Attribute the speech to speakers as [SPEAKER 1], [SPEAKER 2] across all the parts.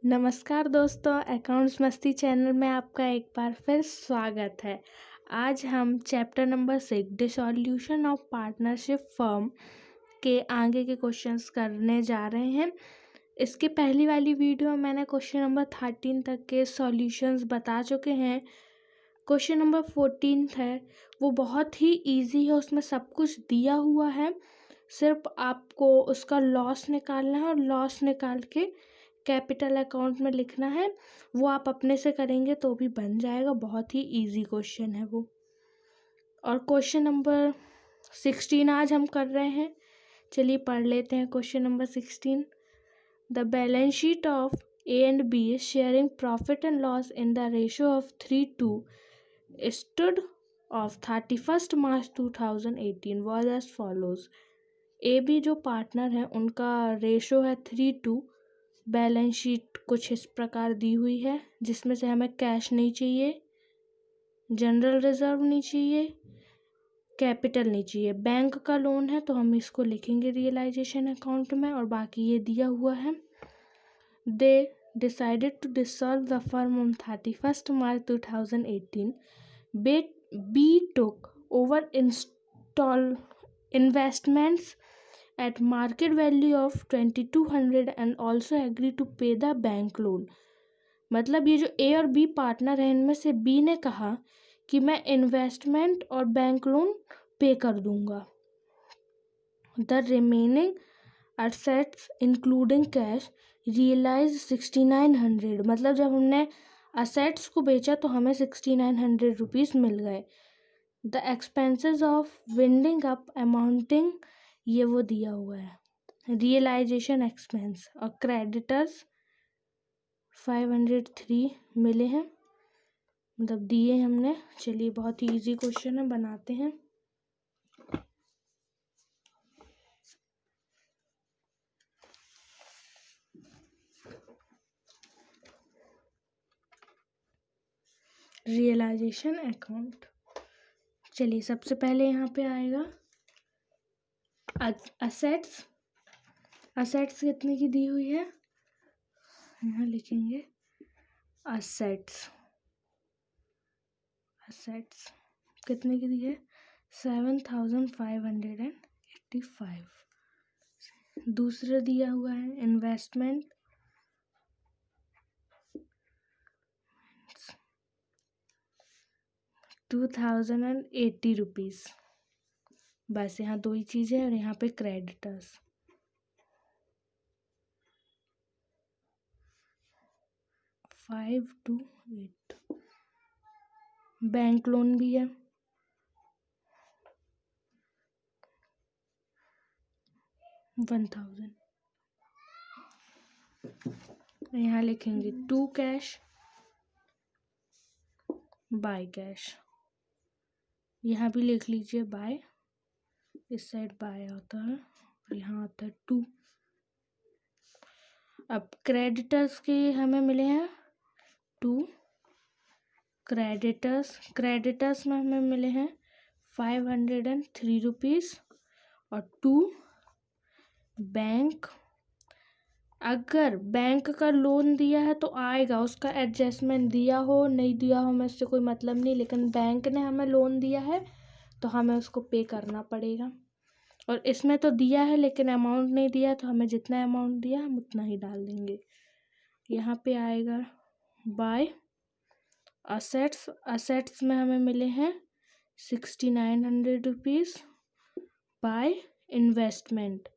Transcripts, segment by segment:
[SPEAKER 1] नमस्कार दोस्तों, अकाउंट्स मस्ती चैनल में आपका एक बार फिर स्वागत है। आज हम chapter number 6 dissolution of partnership firm के आगे के क्वेश्चंस करने जा रहे हैं। इसके पहली वाली वीडियो में मैंने क्वेश्चन नंबर 13 तक के सॉल्यूशंस बता चुके हैं। क्वेश्चन नंबर 14 है, वो बहुत ही इजी है, उसमें सब कुछ दिया हुआ है। सिर्फ आपको उसका लॉस निकालना है और लॉस निकाल के कैपिटल अकाउंट में लिखना है। वो आप अपने से करेंगे तो भी बन जाएगा, बहुत ही इजी क्वेश्चन है वो। और क्वेश्चन नंबर 16 आज हम कर रहे हैं। चलिए पढ़ लेते हैं question number 16। The balance sheet of A and B sharing profit and loss in the ratio of 3:2 stood of 31st March 2018 was as follows। A B जो पार्टनर है उनका रेशो है 3:2। बैलेंस शीट कुछ इस प्रकार दी हुई है, जिसमें से हमें कैश नहीं चाहिए, जनरल रिजर्व नहीं चाहिए, कैपिटल नहीं चाहिए। बैंक का लोन है तो हम इसको लिखेंगे रियलाइजेशन अकाउंट में, और बाकी ये दिया हुआ है। दे decided to dissolve the firm on 31st March 2018. B took over investments at market value of 2200 and also agreed to pay the bank loan। मतलब ये जो ए और बी पार्टनर है, इनमें से बी ने कहा कि मैं इन्वेस्टमेंट और बैंक लोन पे कर दूंगा। The remaining assets including cash realise 6900। मतलब जब हमने असेट्स को बेचा तो हमें 6900 रुपीज़ मिल गए। The expenses of winding up amounting, ये वो दिया हुआ है रियलाइजेशन एक्सपेंस। और क्रेडिटर्स 503 मिले हैं, मतलब दिए हमने। चलिए बहुत ही इजी क्वेश्चन है, बनाते हैं। Realisation account. चलिए सबसे पहले यहाँ पे आएगा असेट्स। असेट्स कितने की दी हुई है, यहाँ लिखेंगे असेट्स। असेट्स कितने की दी है, 7585। दूसरा दिया हुआ है इन्वेस्टमेंट, 2080 रुपीज़। बस यहाँ दो ही चीज़ें। और यहाँ पे क्रेडिटर्स 528। बैंक लोन भी है 1000। यहाँ लिखेंगे टू कैश बाय कैश। यहाँ भी लिख लीजिए बाय, इस साइड बाय आता है और यहाँ आता है टू। अब क्रेडिटर्स के हमें मिले हैं टू क्रेडिटर्स में हमें मिले हैं 503 रुपीज़। और टू बैंक, अगर बैंक का लोन दिया है तो आएगा, उसका एडजस्टमेंट दिया हो नहीं दिया हो हमें इससे कोई मतलब नहीं, लेकिन बैंक ने हमें लोन दिया है तो हमें उसको पे करना पड़ेगा। और इसमें तो दिया है लेकिन अमाउंट नहीं दिया, तो हमें जितना अमाउंट दिया हम उतना ही डाल देंगे। यहाँ पे आएगा बाय असेट्स। असेट्स में हमें मिले हैं 6900 रुपीज़। बाय इन्वेस्टमेंट,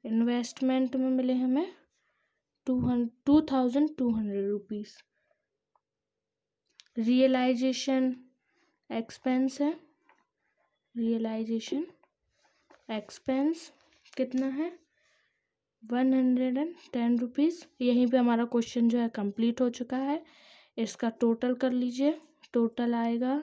[SPEAKER 1] इन्वेस्टमेंट में मिले हमें 2200 रुपीज़। रियलाइजेशन एक्सपेंस है, रियलाइजेशन एक्सपेंस कितना है 110 रुपीज़। यहीं पे हमारा क्वेश्चन जो है कंप्लीट हो चुका है। इसका टोटल कर लीजिए, टोटल आएगा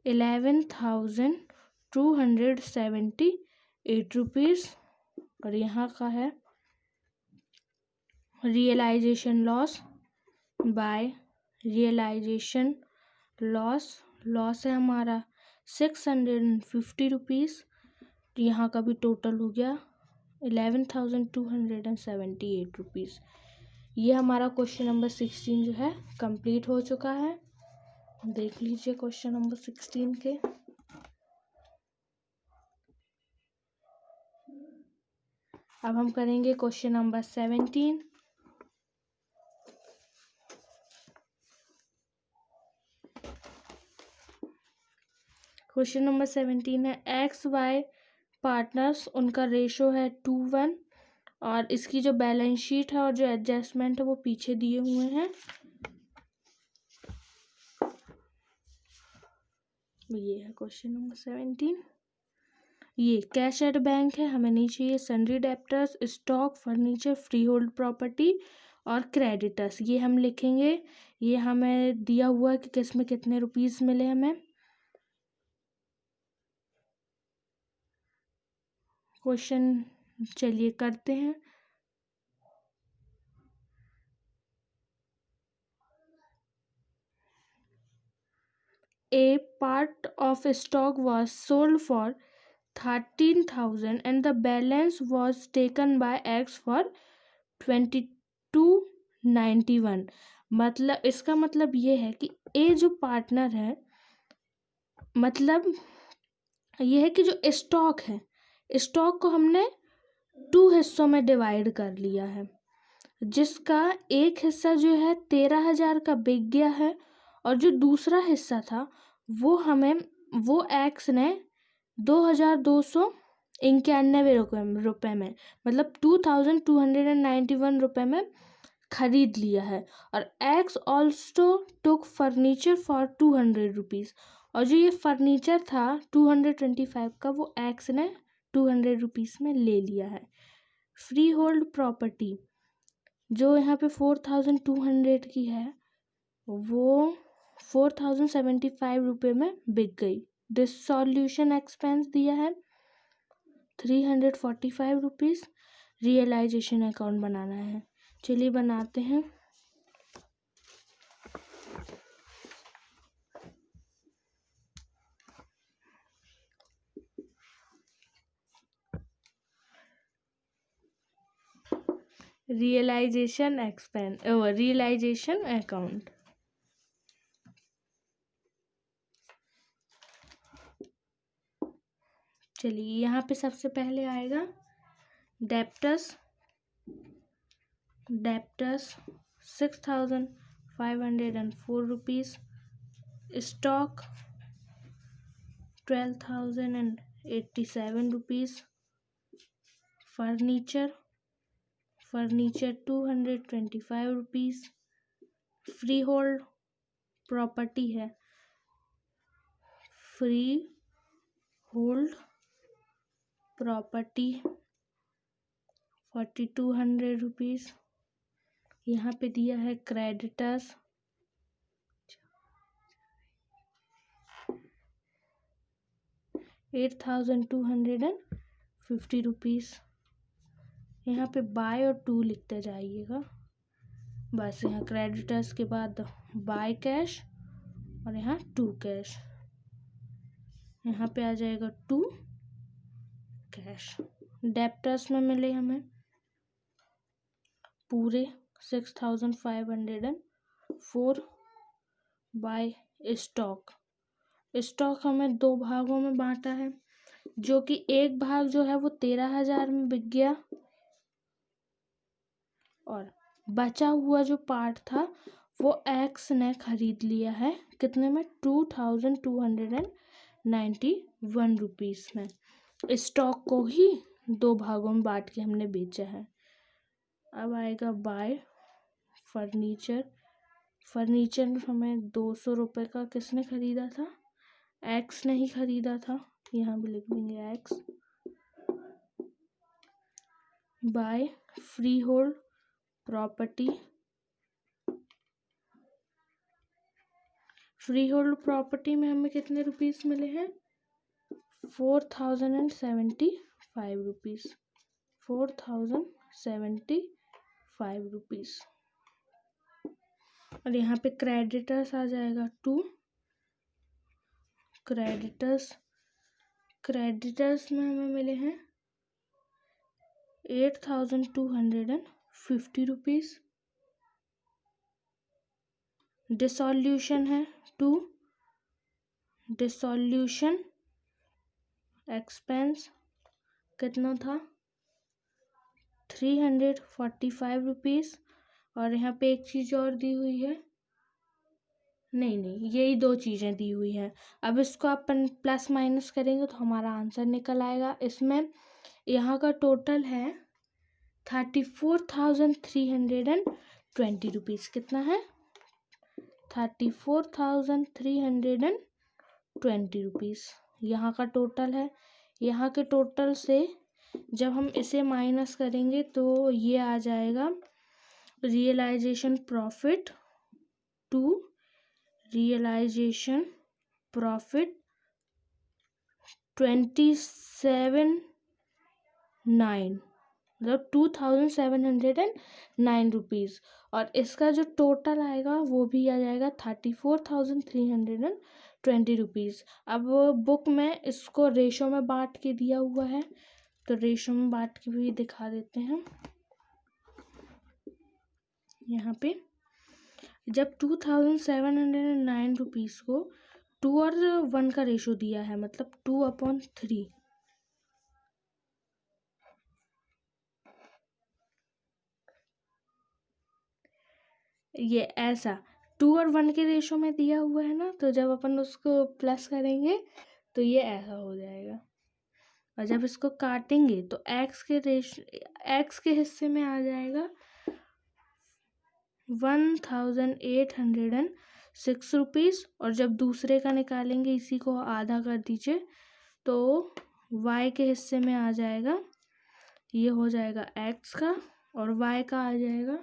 [SPEAKER 1] 11,278 रुपीज़। और यहाँ का है realisation loss by realisation loss है हमारा 650 रुपीज़। यहाँ का भी टोटल हो गया 11,278 रुपीज़। ये हमारा क्वेश्चन नंबर 16 जो है कंप्लीट हो चुका है। देख लीजिए क्वेश्चन नंबर 16 के। अब हम करेंगे क्वेश्चन नंबर 17। क्वेश्चन नंबर 17 है एक्स वाई पार्टनर्स, उनका रेशो है 2:1 और इसकी जो बैलेंस शीट है और जो एडजस्टमेंट है वो पीछे दिए हुए हैं। ये है क्वेश्चन नंबर 17। ये कैश एट बैंक है, हमें नहीं चाहिए। Sundry debtors, stock, furniture, free hold property और क्रेडिटर्स, ये हम लिखेंगे। ये हमें दिया हुआ है कि किसमें कितने रुपीस मिले हमें। क्वेश्चन चलिए करते हैं। A part of stock was sold for 13,000 and the balance was taken by X for 2291। मतलब इसका मतलब ये है कि ए जो पार्टनर है, मतलब ये है कि जो स्टॉक है, स्टॉक को हमने 2 हिस्सों में डिवाइड कर लिया है, जिसका एक हिस्सा जो है 13,000 का बिक गया है और जो दूसरा हिस्सा था वो एक्स ने 2,291 रुपये में, मतलब 2,291 रुपये में खरीद लिया है। और x also took furniture for 200 rupees, और जो ये फर्नीचर था 225 का वो एक्स ने 200 रुपीज़ में ले लिया है। फ्री होल्ड प्रॉपर्टी जो यहाँ पे 4,200 की है वो 4,075 रुपये में बिक गई। डिसॉल्यूशन एक्सपेंस दिया है 345 रुपीज़। रियलाइजेशन अकाउंट बनाना है, चलिए बनाते हैं। रियलाइजेशन अकाउंट, चलिए यहाँ पे सबसे पहले आएगा debtors 6,504 rupees, stock 12,087 rupees, furniture 225 rupees, free hold property है, फ्री होल्ड प्रॉपर्टी 4,200 रुपीज़। यहाँ पे दिया है क्रेडिटर्स 8,250 रुपीज़। यहाँ पे बाय और टू लिखते जाइएगा, बस यहाँ क्रेडिटर्स के बाद बाय कैश और यहाँ टू कैश, यहाँ पे आ जाएगा टू कैश। डेप्टर्स में मिले हमें पूरे 6,504 बाय स्टॉक हमें 2 भागों में बांटा है, जो कि एक भाग जो है वो 13,000 में बिक गया और बचा हुआ जो पार्ट था वो एक्स ने खरीद लिया है कितने में 2,291 रुपीज़ में। स्टॉक को ही 2 भागों में बांट के हमने बेचा है। अब आएगा बाय फर्नीचर हमें 200 रुपये का किसने खरीदा था, एक्स ने ही खरीदा था, यहाँ भी लिख देंगे x. Bye freehold property में हमें कितने रुपीस मिले हैं 4,075 रुपीज़, 4,075 रुपीज़। और यहाँ पे क्रेडिटर्स आ जाएगा 2, क्रेडिटर्स में हमें मिले हैं 8250 रुपीज़। डिसॉल्यूशन है 2, डिसॉल्यूशन एक्सपेंस कितना था 345 रुपीज़। और यहाँ पे एक चीज़ और दी हुई है, नहीं यही दो चीज़ें दी हुई हैं। अब इसको अपन प्लस माइनस करेंगे तो हमारा आंसर निकल आएगा। इसमें यहाँ का टोटल है 34,320 रुपीज़। कितना है 34,320 रुपीज़ यहाँ का टोटल है। यहाँ के टोटल से जब हम इसे माइनस करेंगे तो ये आ जाएगा realisation profit to realisation profit 27,9 मतलब 2,709 रुपीज़। और इसका जो टोटल आएगा वो भी आ जाएगा 34,320 रुपीज़। अब बुक में इसको रेशो में बांट के दिया हुआ है तो रेशो में बांट के भी दिखा देते हैं। यहाँ पे जब 2,709 रुपीज़ को 2 और 1 का रेशो दिया है मतलब 2/3, ये ऐसा 2 और 1 के रेशो में दिया हुआ है ना, तो जब अपन उसको प्लस करेंगे तो ये ऐसा हो जाएगा। और जब इसको काटेंगे तो एक्स के हिस्से में आ जाएगा 1,806 रुपीज़। और जब दूसरे का निकालेंगे इसी को आधा कर दीजिए तो y के हिस्से में आ जाएगा, ये हो जाएगा x का और y का आ जाएगा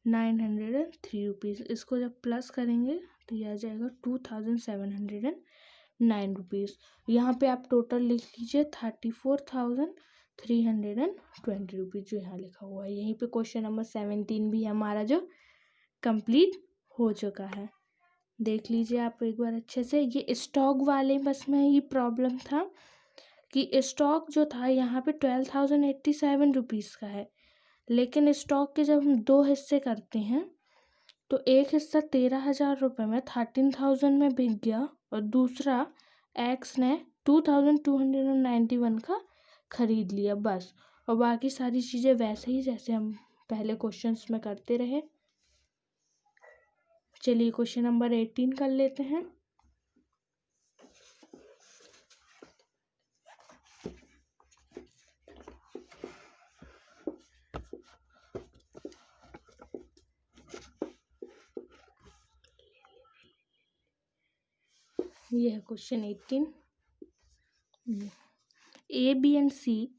[SPEAKER 1] 903 रुपीज़। इसको जब प्लस करेंगे तो ये आ जाएगा 2,709 रुपीज़। यहाँ पे आप टोटल लिख लीजिए 34,320 रुपीज़ जो यहाँ लिखा हुआ है। यहीं पे क्वेश्चन नंबर 17 भी हमारा जो कंप्लीट हो चुका है। देख लीजिए आप एक बार अच्छे से। ये स्टॉक वाले बस में ये प्रॉब्लम था कि स्टॉक जो था यहाँ पे 12,087 रुपीज़ का है, लेकिन स्टॉक के जब हम दो हिस्से करते हैं तो एक हिस्सा 13,000 रुपये में 13,000 में बिक गया और दूसरा एक्स ने 2,291 का खरीद लिया बस। और बाकी सारी चीज़ें वैसे ही जैसे हम पहले क्वेश्चंस में करते रहे। चलिए क्वेश्चन नंबर 18 कर लेते हैं। ये है question 18। A B and C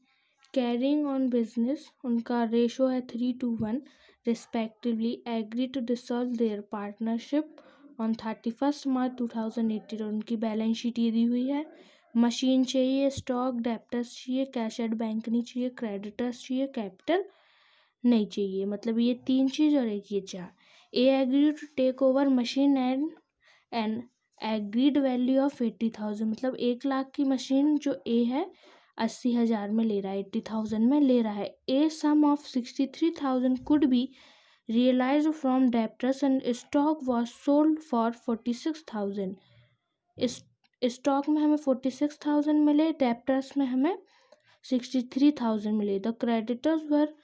[SPEAKER 1] carrying on business, उनका रेशो है 3:1 respectively, agree to dissolve their partnership on 31 March 2018। और उनकी बैलेंस शीट ये दी हुई है। मशीन चाहिए, स्टॉक, डेप्टर्स चाहिए, कैश एट बैंक नहीं चाहिए, क्रेडिटर्स चाहिए, कैपिटल नहीं चाहिए। मतलब ये 3 चीज़ और एक ये 4। A agree to take over machine and agreed value of 80,000, मतलब 1,00,000 की मशीन जो ए है 80,000 में ले रहा है, 80,000 में ले रहा है। A sum of 63,000 could be realise from debtors and stock was sold for 46,000। Stock में हमें 46,000 मिले, डेप्टर्स में हमें 63,000 मिले। The creditors were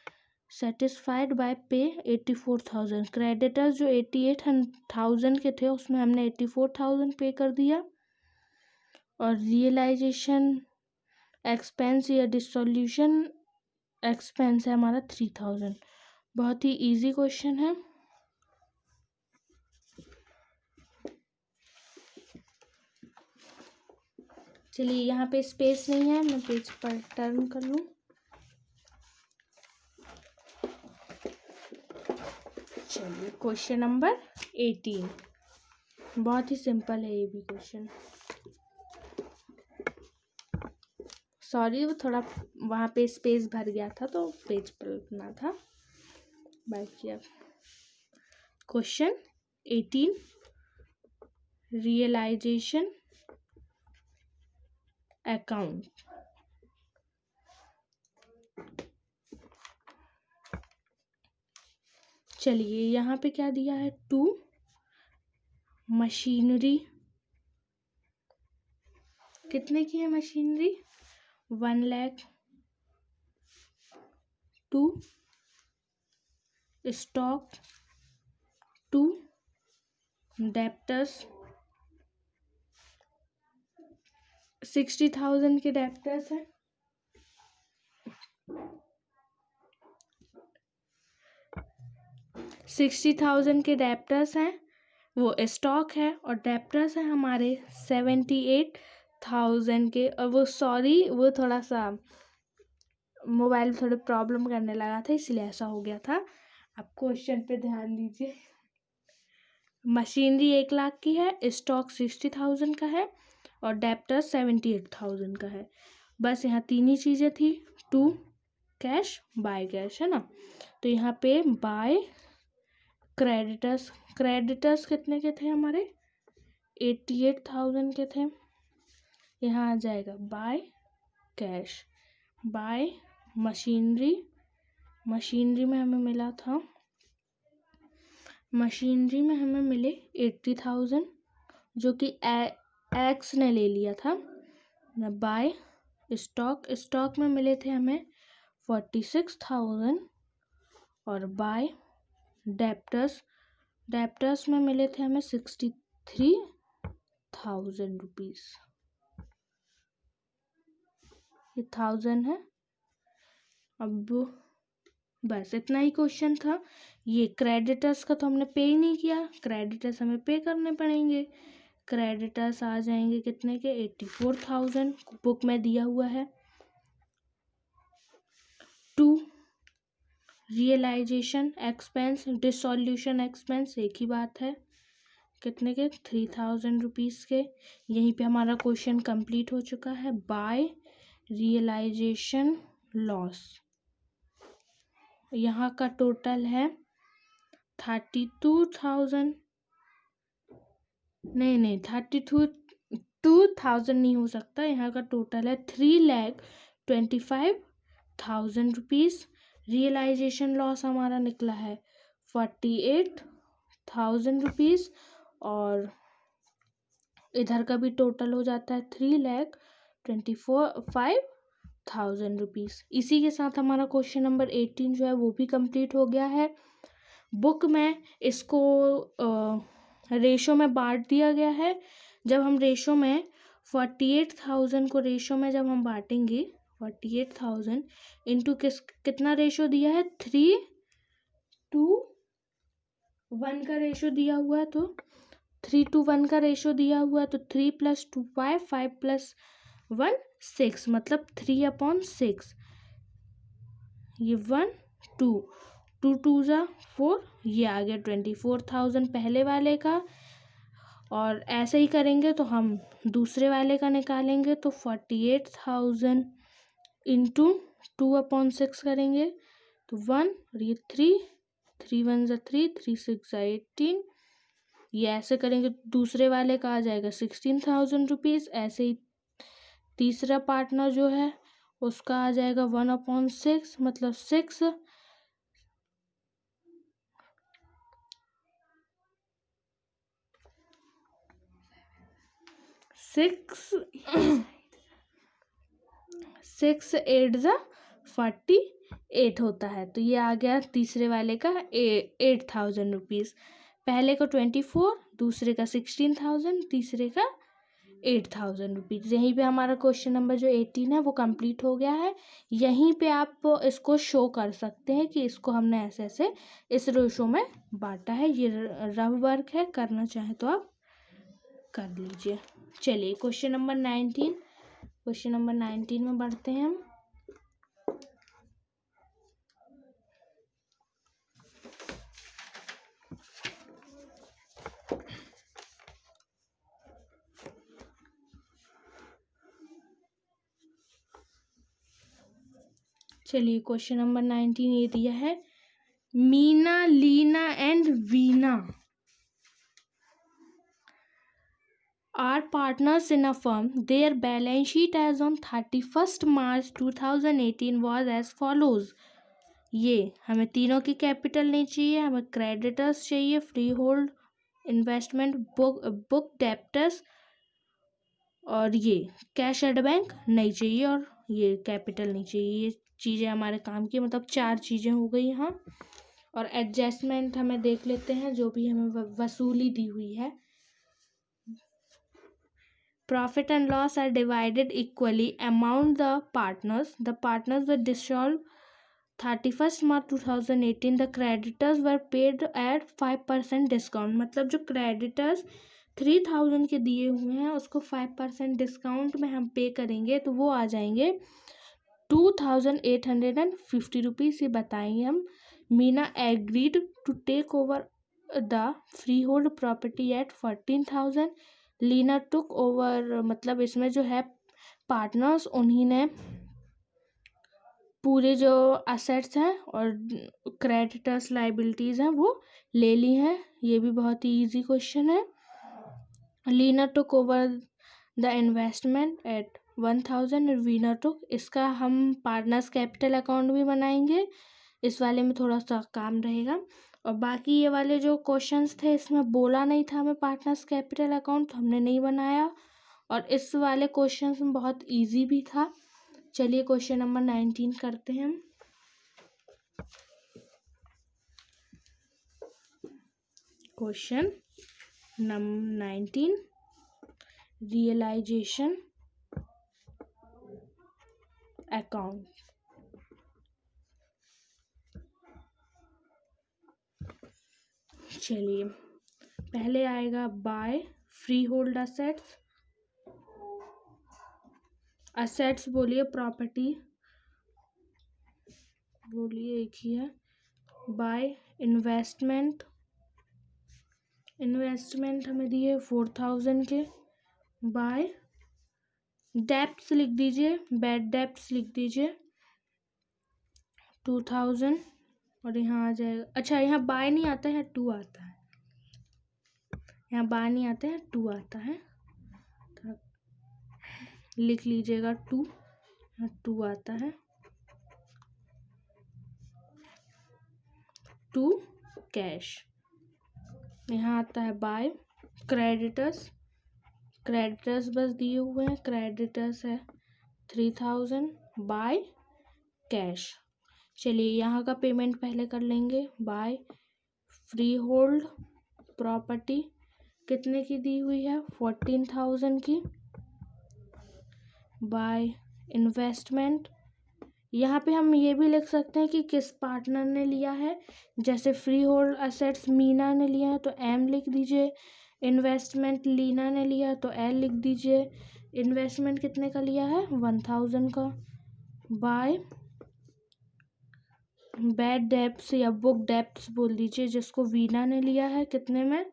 [SPEAKER 1] satisfied by pay 84,000। Creditors जो 88,000 के थे उसमें हमने 84,000 पे कर दिया। और रियलाइजेशन एक्सपेंस या डिसोल्यूशन एक्सपेंस है हमारा 3,000। बहुत ही इजी क्वेश्चन है। चलिए यहाँ पे स्पेस नहीं है, मैं पेज पर टर्न कर लूँ। चलिए क्वेश्चन नंबर 18, बहुत ही सिंपल है ये भी क्वेश्चन। सॉरी वो थोड़ा वहाँ पे स्पेस भर गया था तो पेज पलटना था। बाकी अब क्वेश्चन 18, रियलाइजेशन अकाउंट। चलिए यहाँ पे क्या दिया है, टू मशीनरी, कितने की है machinery, 1 lakh. To stock, to debtors, 60,000 के डेप्टर्स है। के डेप्टर्स हैं, वो स्टॉक है, और डेप्टर्स है हमारे 78,000 के। और वो सॉरी, वो थोड़ा सा मोबाइल थोड़े प्रॉब्लम करने लगा था, इसलिए ऐसा हो गया था। आप क्वेश्चन पे ध्यान दीजिए। मशीनरी 1 लाख की है, स्टॉक 60,000 का है, और डेप्टर 78,000 का है। बस यहाँ तीन ही चीज़ें थी, टू कैश, बाय कैश, है ना। तो यहाँ पे बाय क्रेडिटर्स कितने के थे हमारे, 88,000 के थे। यहाँ आ जाएगा बाय कैश, बाय मशीनरी में हमें मिला था, मशीनरी में हमें मिले 80,000 जो कि एक्स ने ले लिया था। बाय स्टॉक में मिले थे हमें 46,000, और बाय डेप्टर्स में मिले थे हमें 63,000 रुपीज़। ये 1000 है। अब बस इतना ही क्वेश्चन था। ये क्रेडिटर्स का तो हमने पे ही नहीं किया, क्रेडिटर्स हमें पे करने पड़ेंगे। क्रेडिटर्स आ जाएंगे कितने के, 84,000 बुक में दिया हुआ है। To realisation expense, dissolution expense, एक ही बात है, कितने के, 3,000 रुपीज़ के। यहीं पे हमारा क्वेश्चन कंप्लीट हो चुका है। बाय रियलाइजेशन लॉस, यहाँ का टोटल है 32,000, नहीं 32,000 नहीं हो सकता, यहाँ का टोटल है 3,25,000 रुपीज़। रियलाइजेशन लॉस हमारा निकला है 48,000 रुपीज़, और इधर का भी टोटल हो जाता है 3,25,000 रुपीज़। इसी के साथ हमारा क्वेश्चन नंबर 18 जो है वो भी कंप्लीट हो गया है। बुक में इसको रेशो में बांट दिया गया है। जब हम रेशो में 48,000 को रेशो में जब हम बांटेंगे, 48,000 इंटू कितना रेशो दिया है, 3:1 का रेशो दिया हुआ है, तो 3:1 का रेशो दिया हुआ है, तो 3 + 2 5, 5 + 1 6, मतलब 3/6। ये 1 2 2 2 ज़ा 4, ये आ गया 24,000 पहले वाले का। और ऐसे ही करेंगे तो हम दूसरे वाले का निकालेंगे, तो 48,000 इंटू 2/6 करेंगे तो 1, और ये 3 1 ज़ा 3, 3 6 ज़ा 18। ये ऐसे करेंगे दूसरे वाले का आ जाएगा 16,000 रुपीज़। ऐसे ही तीसरा पार्टनर जो है उसका आ जाएगा 1/6, मतलब 6। सिक्स 8 ज़ा 48 होता है। तो ये आ गया तीसरे वाले का 8,000 रुपीज़। पहले का 24, दूसरे का 16,000, तीसरे का 8,000 रुपीज़। यहीं पे हमारा क्वेश्चन नंबर जो 18 है वो कंप्लीट हो गया है। यहीं पे आप इसको शो कर सकते हैं कि इसको हमने ऐसे ऐसे इस रेशो में बांटा है। ये रफ वर्क है, करना चाहे तो आप कर लीजिए। चलिए क्वेश्चन नंबर 19 में बढ़ते हैं हम। चलिए क्वेश्चन नंबर 19 ये दिया है, Meena, Leena and Veena are partners in a firm. Their balance sheet as on 31st March 2018 was as follows. ये हमें तीनों की कैपिटल नहीं चाहिए, हमें क्रेडिटर्स चाहिए, free hold, investment, book debtors, और ये कैश एट बैंक नहीं चाहिए, और ये कैपिटल नहीं चाहिए। ये चीज़ें हमारे काम की, मतलब 4 चीज़ें हो गई यहाँ। और एडजस्टमेंट हमें देख लेते हैं, जो भी हमें वसूली दी हुई है। Profit and loss are divided equally among the partners. The partners were dissolved 31st March 2018. The creditors were paid at 5% discount. मतलब जो creditors 3000 के दिए हुए हैं उसको 5% डिस्काउंट में हम पे करेंगे तो वो आ जाएंगे 2850 रुपीज़। ये बताएंगे हम। Meena agreed to take over the freehold property at 14,000। Leena took over, मतलब इसमें जो है पार्टनर्स उन्हीं ने पूरे जो असेट्स हैं और क्रेडिटर्स लाइबिलिटीज़ हैं वो ले ली हैं। ये भी बहुत ही इजी क्वेश्चन है। Leena took over the investment at 1000 और वीना टुक, इसका हम पार्टनर्स कैपिटल अकाउंट भी बनाएंगे। इस वाले में थोड़ा सा काम रहेगा। और बाकी ये वाले जो क्वेश्चंस थे इसमें बोला नहीं था हमें पार्टनर्स कैपिटल अकाउंट, तो हमने नहीं बनाया। और इस वाले क्वेश्चंस में बहुत इजी भी था। चलिए क्वेश्चन नंबर 19 करते हैं हम। Question number 19, realisation account. चलिए पहले आएगा by freehold assets. Assets बोलिए, प्रॉपर्टी बोलिए, एक ही है। बाय इन्वेस्टमेंट, इन्वेस्टमेंट हमें दिए 4000 के। बाय डेप्ट्स लिख दीजिए, बैड डेप्ट्स लिख दीजिए 2000। और यहाँ आ जाएगा, अच्छा यहाँ बाय नहीं आता है, 2 आता है। यहाँ बाय नहीं आता है, 2 आता है, तो लिख लीजिएगा 2। यहाँ 2 आता है। 2 कैश। यहाँ आता है बाय क्रेडिटर्स, क्रेडिटर्स बस दिए हुए हैं, क्रेडिटर्स है 3000 बाय कैश। चलिए यहाँ का पेमेंट पहले कर लेंगे। बाय फ्री होल्ड प्रॉपर्टी कितने की दी हुई है, 14,000 की। बाय इन्वेस्टमेंट, यहाँ पे हम ये भी लिख सकते हैं कि किस पार्टनर ने लिया है। जैसे फ्री होल्ड असेट्स मीना ने लिया है तो एम लिख दीजिए, इन्वेस्टमेंट लीना ने लिया तो एल लिख दीजिए। इन्वेस्टमेंट कितने का लिया है, 1000 का। बाय बैड डेप्ट्स या बुक डेप्ट्स बोल दीजिए, जिसको वीना ने लिया है कितने में,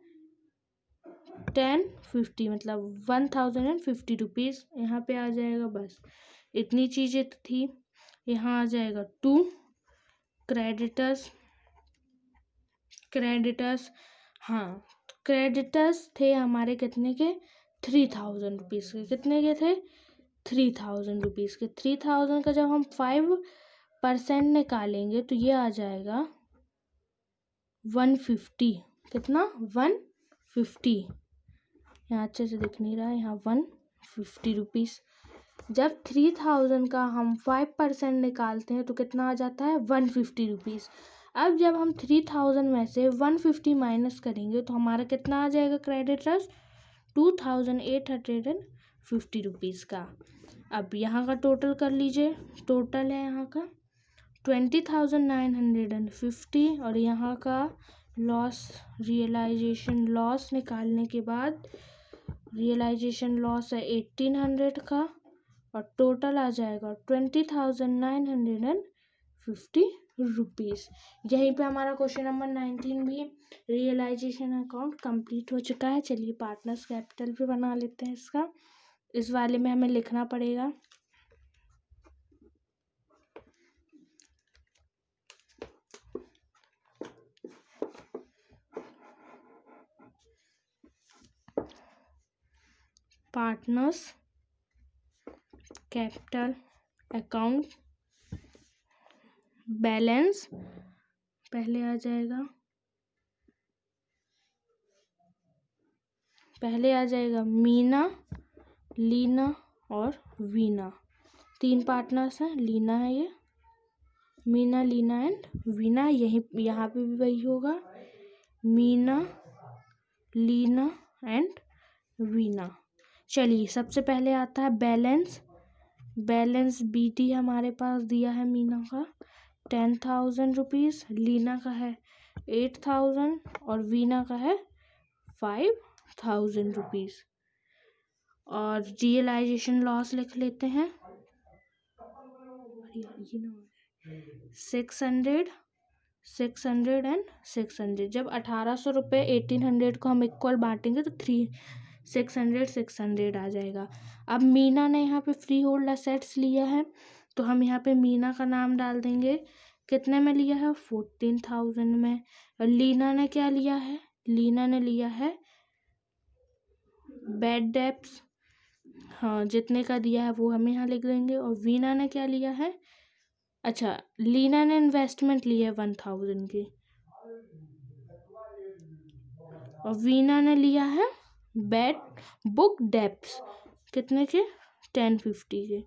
[SPEAKER 1] 1050, मतलब 1050 रुपीज़। यहाँ पे आ जाएगा, बस इतनी चीज़ें तो थी। यहाँ आ जाएगा 2 क्रेडिटर्स, क्रेडिटर्स, हाँ क्रेडिटर्स थे हमारे कितने के, 3000 रुपीज़ के। कितने के थे, 3000 रुपीज़ के। 3000 का जब हम 5% निकालेंगे तो ये आ जाएगा 150। कितना, 150। यहाँ अच्छे से दिख नहीं रहा है, यहाँ 150 रुपीज़। जब 3000 का हम 5% निकालते हैं तो कितना आ जाता है, 150 रुपीज़। अब जब हम 3000 में से 150 माइनस करेंगे तो हमारा कितना आ जाएगा क्रेडिटर्स, 2850 रुपीज़ का। अब यहाँ का टोटल कर लीजिए, टोटल है यहाँ का 20,950। और यहाँ का लॉस, रियलाइजेशन लॉस निकालने के बाद रियलाइजेशन लॉस है 1800 का, और टोटल आ जाएगा 20,950 रुपीज़। यहीं पे हमारा क्वेश्चन नंबर 19 भी रियलाइजेशन अकाउंट कंप्लीट हो चुका है। चलिए पार्टनर्स कैपिटल भी बना लेते हैं इसका। इस वाले में हमें लिखना पड़ेगा पार्टनर्स कैपिटल अकाउंट बैलेंस पहले आ जाएगा, मीना, लीना और वीना। 3 पार्टनर्स हैं, लीना है ये, मीना, लीना एंड वीना। यहाँ पे भी वही होगा, मीना, लीना एंड वीना। चलिए सबसे पहले आता है बैलेंस। BT हमारे पास दिया है मीना का 10,000 रुपीज़, लीना का है 8,000 और वीना का है 5,000 रुपीज़। और रियलाइजेशन लॉस लिख लेते हैं 600 एंड 600। जब 1,800 रुपये 1,800 को हम इक्वल बांटेंगे तो 600 आ जाएगा। अब मीना ने यहाँ पे फ्री होल्ड असेट्स लिया है तो हम यहाँ पे मीना का नाम डाल देंगे। कितने में लिया है? 14,000 में। और लीना ने क्या लिया है? लीना ने लिया है बैड डेब्ट्स, हाँ जितने का दिया है वो हम यहाँ लिख देंगे। और वीना ने क्या लिया है? अच्छा, लीना ने इन्वेस्टमेंट ली है 1,000 की और वीना ने लिया है बैड बुक डेब्ट्स कितने के? 1050 के।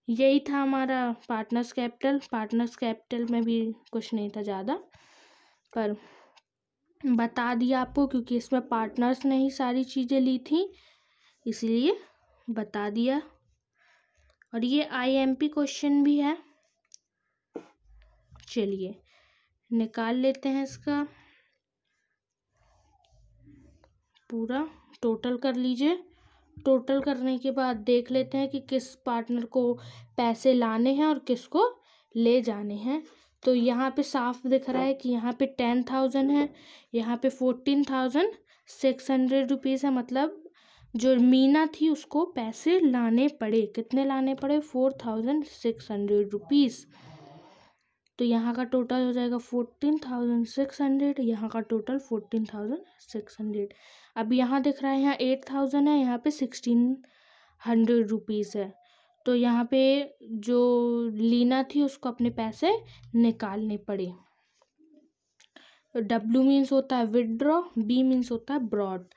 [SPEAKER 1] यही था हमारा पार्टनर्स कैपिटल में भी कुछ नहीं था ज़्यादा, पर बता दिया आपको क्योंकि इसमें पार्टनर्स ने ही सारी चीज़ें ली थी इसलिए बता दिया। और ये IMP क्वेश्चन भी है, चलिए निकाल लेते हैं इसका पूरा। टोटल कर लीजिए। टोटल करने के बाद देख लेते हैं कि किस पार्टनर को पैसे लाने हैं और किसको ले जाने हैं। तो यहाँ पे साफ दिख रहा है कि यहाँ पे 10,000 है, यहाँ पे 14,600 रुपीज़ है। मतलब जो मीना थी उसको पैसे लाने पड़े। कितने लाने पड़े? 4,600 रुपीज़। तो यहाँ का टोटल हो जाएगा 14,600, यहाँ का टोटल 14,600। अब यहाँ दिख रहा है यहाँ 8,000 है, यहाँ पे 1,600 रुपीज़ है। तो यहाँ पे जो लीना थी उसको अपने पैसे निकालने पड़े। W मीन्स होता है विदड्रॉ, B मीन्स होता है ब्रॉड।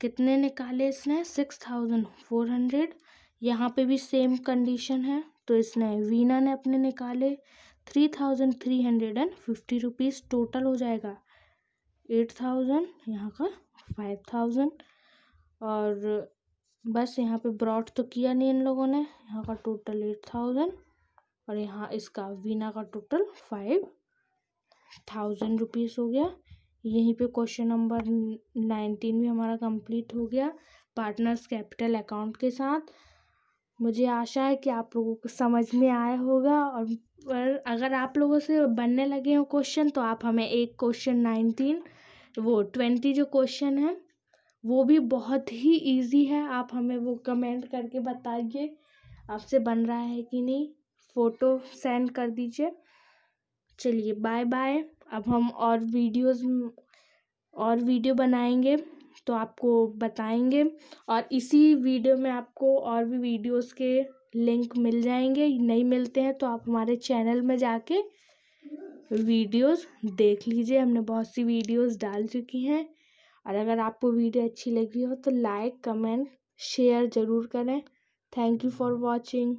[SPEAKER 1] कितने निकाले इसने? 6,400। यहाँ पे भी सेम कंडीशन है तो इसने वीना ने अपने निकाले 3,350 रुपीज़। टोटल हो जाएगा 8,000, यहाँ का 5,000। और बस यहाँ पे ब्रॉड तो किया नहीं इन लोगों ने। यहाँ का टोटल 8,000 और यहाँ इसका वीना का टोटल 5,000 रुपीज़ हो गया। यहीं पे क्वेश्चन नंबर 19 भी हमारा कंप्लीट हो गया पार्टनर्स कैपिटल अकाउंट के साथ। मुझे आशा है कि आप लोगों को समझ में आया होगा। और अगर आप लोगों से बनने लगे हो क्वेश्चन तो आप हमें एक क्वेश्चन 20 जो क्वेश्चन है वो भी बहुत ही इजी है, आप हमें वो कमेंट करके बताइए आपसे बन रहा है कि नहीं, फ़ोटो सेंड कर दीजिए। चलिए बाय बाय। अब हम और वीडियो बनाएंगे तो आपको बताएंगे। और इसी वीडियो में आपको और भी वीडियोस के लिंक मिल जाएंगे। नहीं मिलते हैं तो आप हमारे चैनल में जाके वीडियोस देख लीजिए, हमने बहुत सी वीडियोस डाल चुकी हैं। और अगर आपको वीडियो अच्छी लगी हो तो लाइक, कमेंट, शेयर ज़रूर करें। Thank you for watching.